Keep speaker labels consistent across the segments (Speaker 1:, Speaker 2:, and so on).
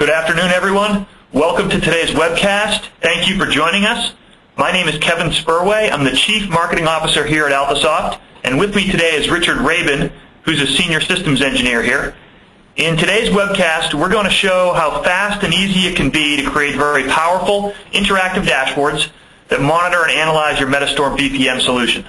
Speaker 1: Good afternoon, everyone. Welcome to today's webcast. Thank you for joining us. My name is Kevin Spurway. I'm the Chief Marketing Officer here at Altosoft, and with me today is Richard Rabin, who's a Senior Systems Engineer here. In today's webcast, we're going to show how fast and easy it can be to create very powerful, interactive dashboards that monitor and analyze your Metastorm VPN solution.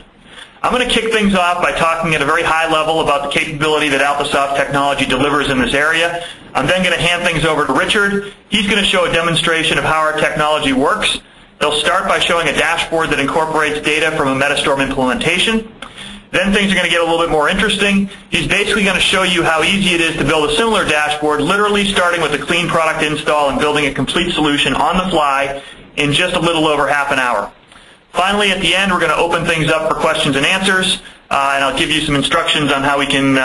Speaker 1: I'm going to kick things off by talking at a very high level about the capability that Altosoft technology delivers in this area. I'm then going to hand things over to Richard. He's going to show a demonstration of how our technology works. They'll start by showing a dashboard that incorporates data from a Metastorm implementation. Then things are going to get a little bit more interesting. He's basically going to show you how easy it is to build a similar dashboard, literally starting with a clean product install and building a complete solution on the fly in just a little over half an hour. Finally, at the end, we're going to open things up for questions and answers, and I'll give you some instructions on how you can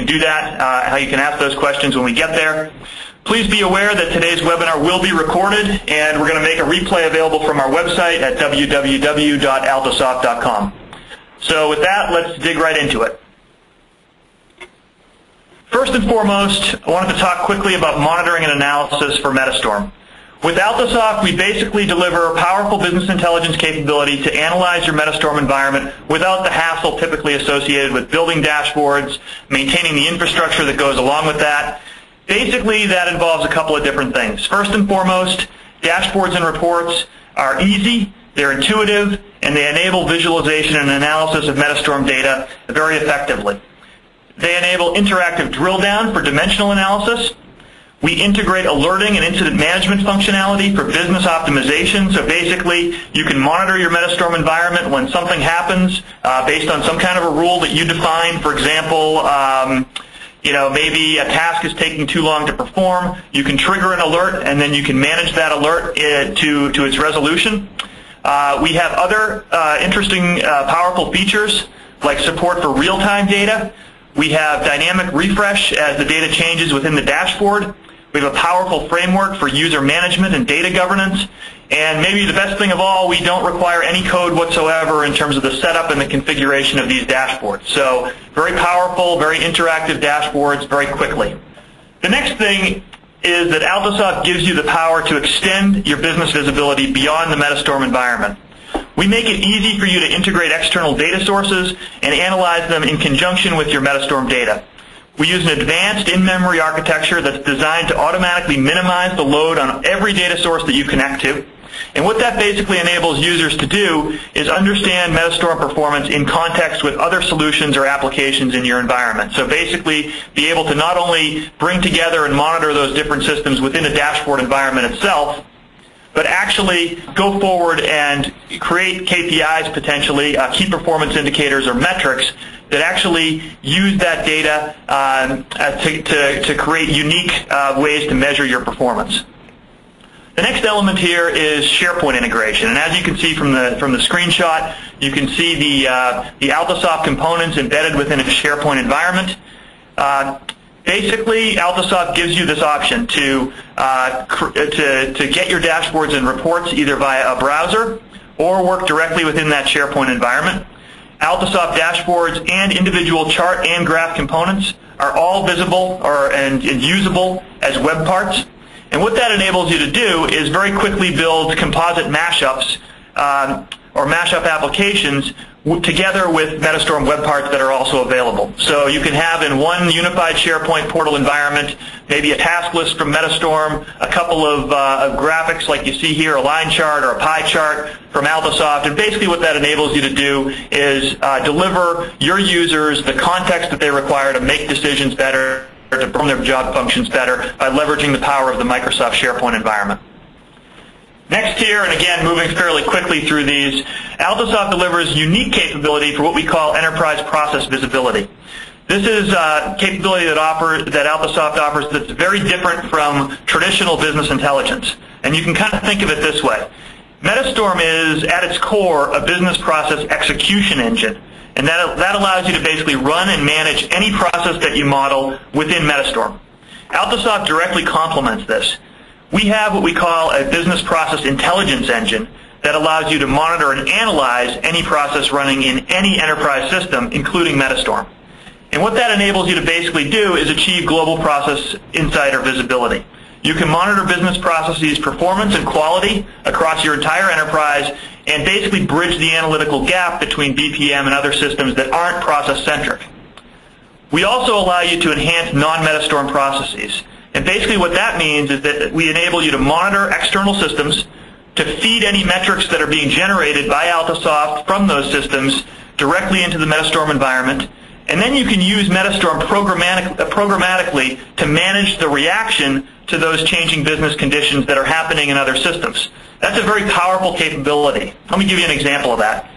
Speaker 1: do that, how you can ask those questions when we get there. Please be aware that today's webinar will be recorded, and we're going to make a replay available from our website at www.altosoft.com. So with that, let's dig right into it. First and foremost, I wanted to talk quickly about monitoring and analysis for Metastorm. With Altosoft, we basically deliver powerful business intelligence capability to analyze your Metastorm environment without the hassle typically associated with building dashboards, maintaining the infrastructure that goes along with that. Basically, that involves a couple of different things. First and foremost, dashboards and reports are easy, they're intuitive, and they enable visualization and analysis of Metastorm data very effectively. They enable interactive drill down for dimensional analysis. We integrate alerting and incident management functionality for business optimization. So basically, you can monitor your Metastorm environment when something happens based on some kind of a rule that you define. For example, maybe a task is taking too long to perform. You can trigger an alert, and then you can manage that alert to its resolution. We have other interesting, powerful features like support for real-time data. We have dynamic refresh as the data changes within the dashboard. We have a powerful framework for user management and data governance. And maybe the best thing of all, we don't require any code whatsoever in terms of the setup and the configuration of these dashboards. So very powerful, very interactive dashboards very quickly. The next thing is that Altosoft gives you the power to extend your business visibility beyond the Metastorm environment. We make it easy for you to integrate external data sources and analyze them in conjunction with your Metastorm data. We use an advanced in-memory architecture that's designed to automatically minimize the load on every data source that you connect to. And what that basically enables users to do is understand Metastorm performance in context with other solutions or applications in your environment. So basically be able to not only bring together and monitor those different systems within a dashboard environment itself, but actually go forward and create KPIs potentially, key performance indicators or metrics that actually use that data to create unique ways to measure your performance. The next element here is SharePoint integration, and as you can see from the screenshot, you can see the Altosoft components embedded within a SharePoint environment. Basically, Altosoft gives you this option to get your dashboards and reports either via a browser or work directly within that SharePoint environment. Altosoft dashboards and individual chart and graph components are all visible and usable as web parts. And what that enables you to do is very quickly build composite mashups or mashup applications together with Metastorm web parts that are also available. So you can have in one unified SharePoint portal environment maybe a task list from Metastorm, a couple of graphics like you see here, a line chart or a pie chart from Altosoft, and basically what that enables you to do is deliver your users the context that they require to make decisions better, or to perform their job functions better by leveraging the power of the Microsoft SharePoint environment. Next here, and again moving fairly quickly through these, Altosoft delivers unique capability for what we call enterprise process visibility. This is capability that Altosoft offers that's very different from traditional business intelligence. And you can kind of think of it this way. Metastorm is, at its core, a business process execution engine. And that allows you to basically run and manage any process that you model within Metastorm. Altosoft directly complements this. We have what we call a business process intelligence engine that allows you to monitor and analyze any process running in any enterprise system, including Metastorm. And what that enables you to basically do is achieve global process insight or visibility. You can monitor business processes, performance, and quality across your entire enterprise and basically bridge the analytical gap between BPM and other systems that aren't process-centric. We also allow you to enhance non-Metastorm processes. And basically what that means is that we enable you to monitor external systems, to feed any metrics that are being generated by Altosoft from those systems directly into the Metastorm environment. And then you can use Metastorm programmatically to manage the reaction to those changing business conditions that are happening in other systems. That's a very powerful capability. Let me give you an example of that.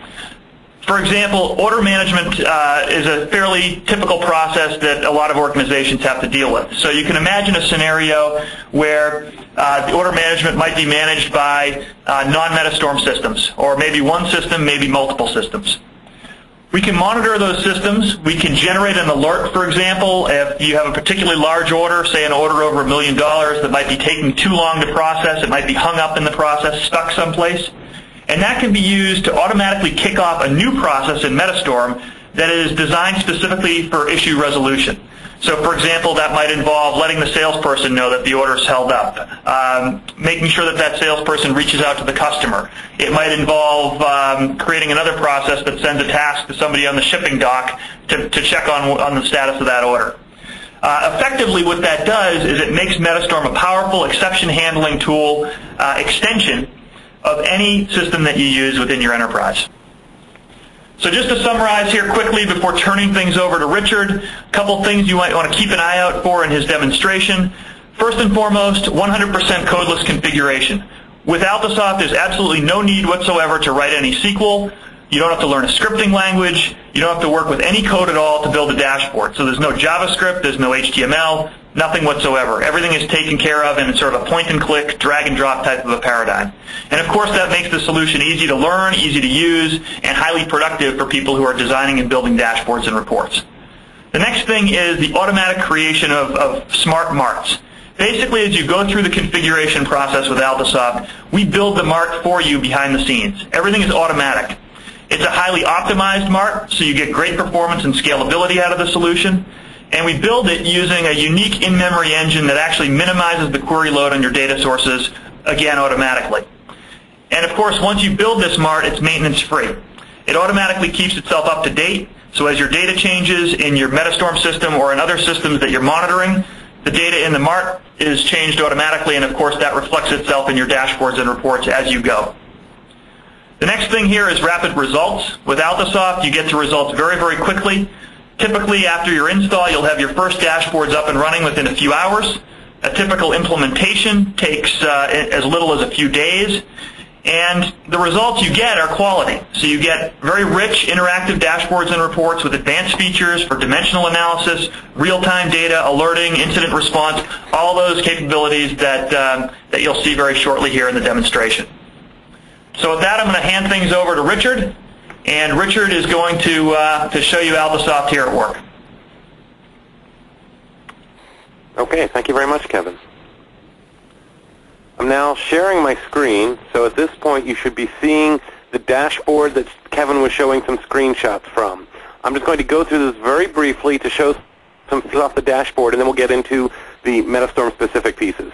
Speaker 1: For example, order management is a fairly typical process that a lot of organizations have to deal with. So you can imagine a scenario where the order management might be managed by non-Metastorm systems, or maybe one system, maybe multiple systems. We can monitor those systems. We can generate an alert, for example, if you have a particularly large order, say an order over $1 million that might be taking too long to process, it might be hung up in the process, stuck someplace. And that can be used to automatically kick off a new process in Metastorm that is designed specifically for issue resolution. So, for example, that might involve letting the salesperson know that the order is held up, making sure that that salesperson reaches out to the customer. It might involve creating another process that sends a task to somebody on the shipping dock to check on the status of that order. Effectively, what that does is it makes Metastorm a powerful exception handling tool extension of any system that you use within your enterprise. So just to summarize here quickly before turning things over to Richard, a couple things you might want to keep an eye out for in his demonstration. First and foremost, 100% codeless configuration. With Altosoft, there's absolutely no need whatsoever to write any SQL. You don't have to learn a scripting language. You don't have to work with any code at all to build a dashboard. So there's no JavaScript, there's no HTML, nothing whatsoever. Everything is taken care of in sort of a point-and-click, drag-and-drop type of a paradigm. And of course, that makes the solution easy to learn, easy to use, and highly productive for people who are designing and building dashboards and reports. The next thing is the automatic creation of smart marts. Basically, as you go through the configuration process with Altosoft, we build the mart for you behind the scenes. Everything is automatic. It's a highly optimized mart, so you get great performance and scalability out of the solution. And we build it using a unique in-memory engine that actually minimizes the query load on your data sources, again, automatically. And of course, once you build this mart, it's maintenance-free. It automatically keeps itself up to date, so as your data changes in your Metastorm system or in other systems that you're monitoring, the data in the mart is changed automatically, and of course, that reflects itself in your dashboards and reports as you go. The next thing here is rapid results. With Altosoft, you get to results very, very quickly. Typically, after your install, you'll have your first dashboards up and running within a few hours. A typical implementation takes as little as a few days. And the results you get are quality. So you get very rich, interactive dashboards and reports with advanced features for dimensional analysis, real-time data, alerting, incident response, all those capabilities that you'll see very shortly here in the demonstration. So with that, I'm going to hand things over to Richard. And Richard is going to show you Altosoft here at work.
Speaker 2: Okay, thank you very much, Kevin. I'm now sharing my screen, so at this point you should be seeing the dashboard that Kevin was showing some screenshots from. I'm just going to go through this very briefly to show some things off the dashboard, and then we'll get into the Metastorm-specific pieces.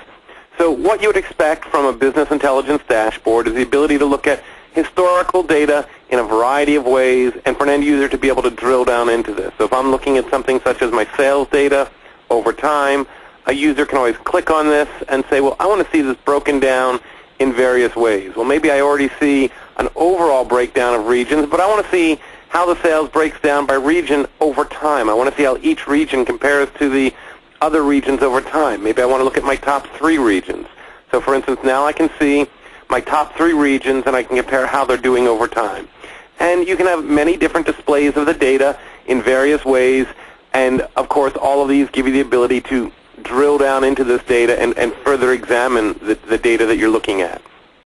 Speaker 2: So what you would expect from a business intelligence dashboard is the ability to look at historical data in a variety of ways, and for an end user to be able to drill down into this. So if I'm looking at something such as my sales data over time, a user can always click on this and say, well, I want to see this broken down in various ways. Well, maybe I already see an overall breakdown of regions, but I want to see how the sales breaks down by region over time. I want to see how each region compares to the other regions over time. Maybe I want to look at my top 3 regions. So for instance, now I can see my top 3 regions, and I can compare how they're doing over time. And you can have many different displays of the data in various ways, and of course all of these give you the ability to drill down into this data and further examine the data that you're looking at.